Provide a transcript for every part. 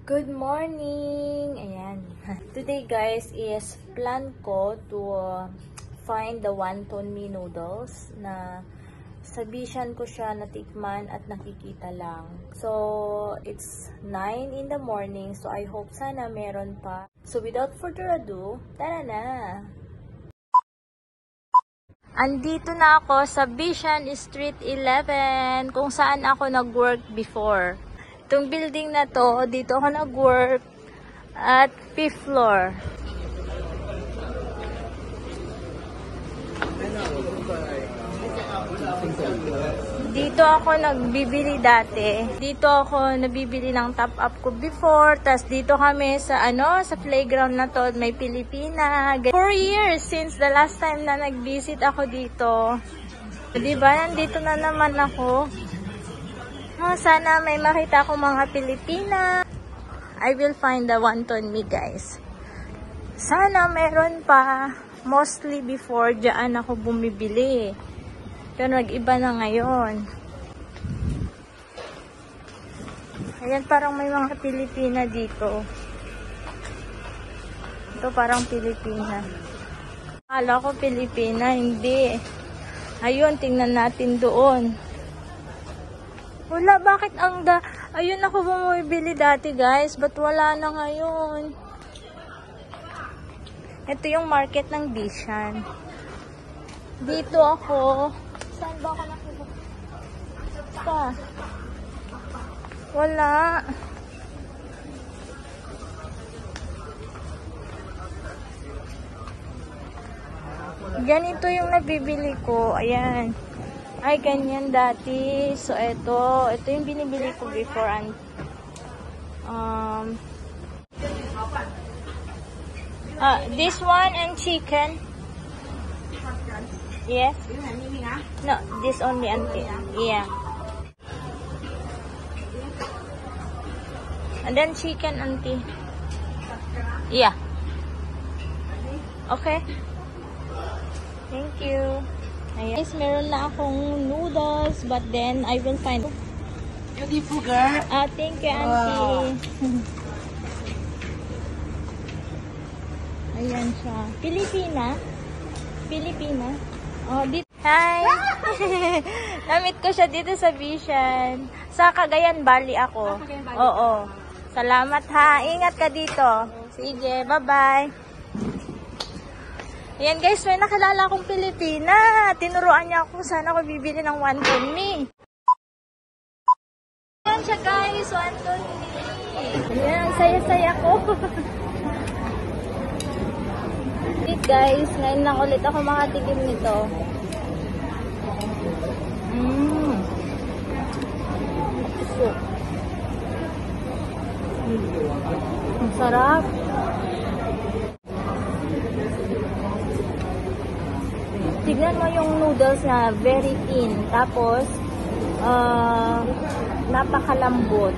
Good morning! Ayan. Today guys is plan ko to find the wonton mee noodles na sa Bishan ko siya natikman at nakikita lang. So, it's 9 in the morning. So, I hope sana meron pa. So, without further ado, tara na! Andito na ako sa Bishan Street 11 kung saan ako nag-work before. Itong building na to, dito ako nag-work at 5th floor. Dito ako nagbibili dati. Dito ako nabibili ng top up ko before. Tas dito kami sa sa playground na to, may Pilipina. 4 years since the last time na nag-visit ako dito. Diba, nandito na naman ako. Sana may makita ko mga Pilipina. I will find the wonton mee, guys. Sana meron pa. Mostly before, dyan ako bumibili. Pero nag-iba na ngayon. Ayan, parang may mga Pilipina dito. Ito parang Pilipina. Akala ko Pilipina, hindi. Ayun, tingnan natin doon. Wala, bakit ayun ako bumibili dati, guys. Ba't wala na ngayon? Ito yung market ng Bishan. Dito ako. Saan ba ako nakuha? Wala. Ganito yung nabibili ko. Ayan. Ay, ganyan dati. So, ito yung binibili ko before. And, this one and chicken. Yes. No, this only auntie. Yeah. And then chicken auntie. Yeah. Okay. Thank you. Ayan. Guys, meron na akong noodles, but then I will find. Beautiful girl. Thank you, auntie. Wow. Ayan siya. Pilipina. Oh, dito. Hi! Namit ko siya dito sa Bishan. Sa Cagayan Valley ako. Oo. Salamat ha. Ingat ka dito. Sige, bye-bye. Ayan guys, may nakilala akong Pilipina. Tinuruan niya ako sana ako bibili ng wonton mee. Ayan siya guys, wonton mee. Ayan, saya-saya ko. Guys, ngayon lang ulit ako makatikim nito. Ang sarap. Tignan mo yung noodles na very thin. Tapos, napakalambot.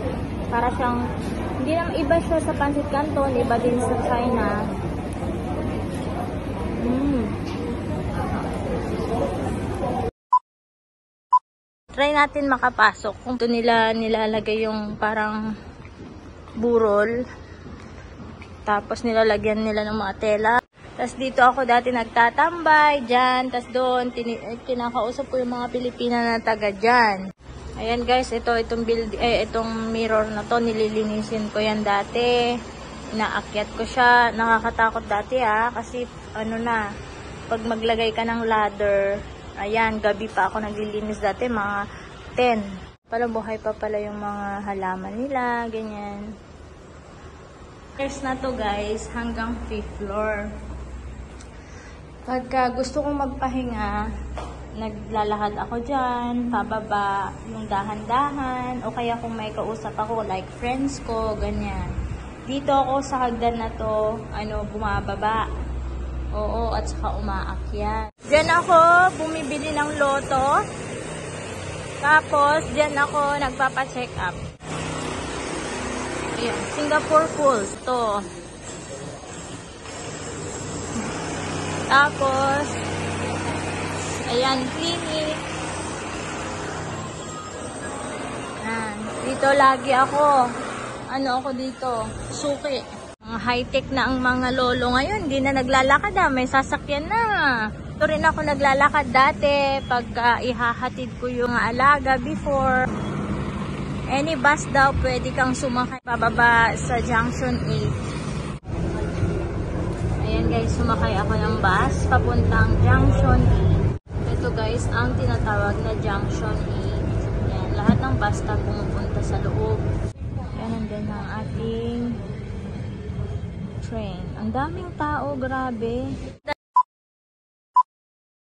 Para siyang, hindi naman iba siya sa Pancit Canton, iba din sa China. Try natin makapasok. Kung ito nila nilalagay yung parang burol. Tapos nilalagyan nila ng mga tela. Tapos dito ako dati nagtatambay dyan. Tapos doon kinakausap ko yung mga Pilipina na taga dyan. Ayan guys, itong mirror na to nililinisin ko yan dati. Inaakyat ko siya. Nakakatakot dati kasi pag maglagay ka ng ladder, ayan, gabi pa ako naglilinis dati, mga 10. Pala buhay pa pala yung mga halaman nila, ganyan. Stairs na to guys, hanggang 5th floor. Pagka gusto kong magpahinga, naglalakad ako dyan, pababa, yung dahan-dahan, o kaya kung may kausap ako, like friends ko, ganyan. Dito ako sa hagdan na to, bumababa. Oo, at saka umaakyat. Diyan ako bumibili ng loto. Tapos, diyan ako nagpapa-check up. Ayan, Singapore Pools to. Tapos, ayan, clinic. Dito lagi ako. ano ako dito, suki. Mga high-tech na ang mga lolo ngayon, hindi na naglalakad may sasakyan na. Ito rin ako naglalakad dati pag ihahatid ko yung alaga before. Any bus daw, pwede kang sumakay pababa sa Junction 8. Ayan guys, sumakay ako ng bus papuntang Junction 8. Ito guys, ang tinatawag na Junction 8. Ayan, lahat ng bus stop pumupunta sa loob. Ayan, din ang ating train. Ang daming tao, grabe.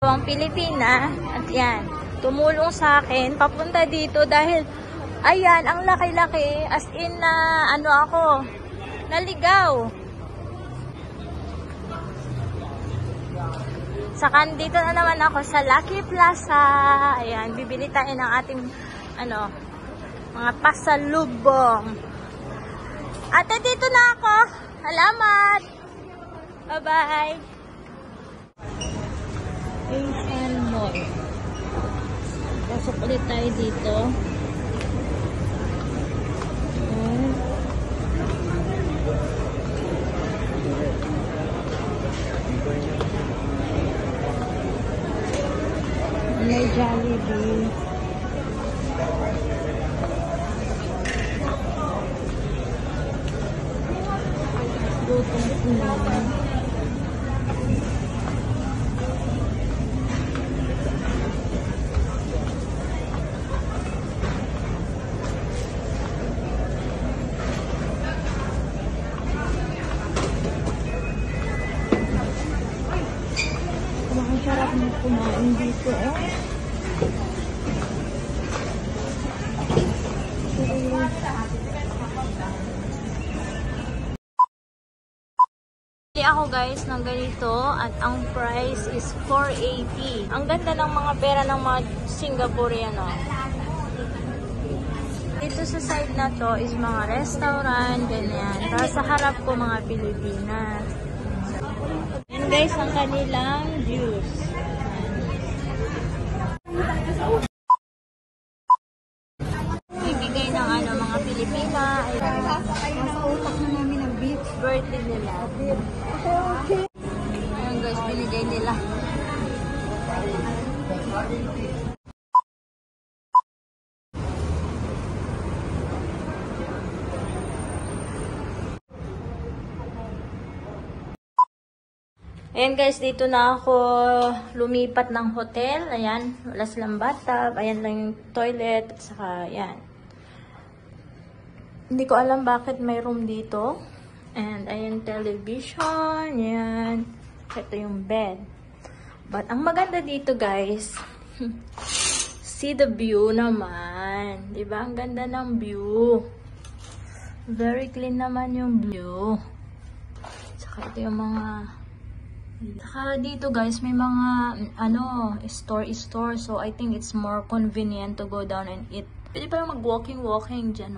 Ang Pilipina, at yan, tumulong sa akin papunta dito dahil ayan, ang laki-laki, as in na ako, naligaw. Saka dito na naman ako sa Lucky Plaza. Ayan, bibili tayo ng ating mga pasalubong. Ate, dito na ako. Salamat. Bye-bye. Asian Mall. Pasok ulit tayo dito. May Jollibee. Gutom na. Ang sarap na kumain dito, Bili ako guys ng ganito at ang price is 480. Ang ganda ng mga pera ng mga Singaporean, Dito sa side na to is mga restaurant, ganyan. Tapos sa harap ko mga Pilipinas. And guys, ang kanilang juice. Ibigay ng mga Pilipina. Nasa utak na namin ang beach. Birthday nila. Okay. Ayan guys, binigay nila. Ayan guys, dito na ako lumipat ng hotel. Ayan, wala silang bathtub. Ayan lang yung toilet. At saka, ayan. Hindi ko alam bakit may room dito. And ayan, television. Ayan. Ito yung bed. But ang maganda dito guys, see the view naman. Diba? Ang ganda ng view. Very clean naman yung view. Saka ito yung mga... Saka dito guys, may mga store. So I think it's more convenient to go down and eat. Pwede pa mag-walking dyan,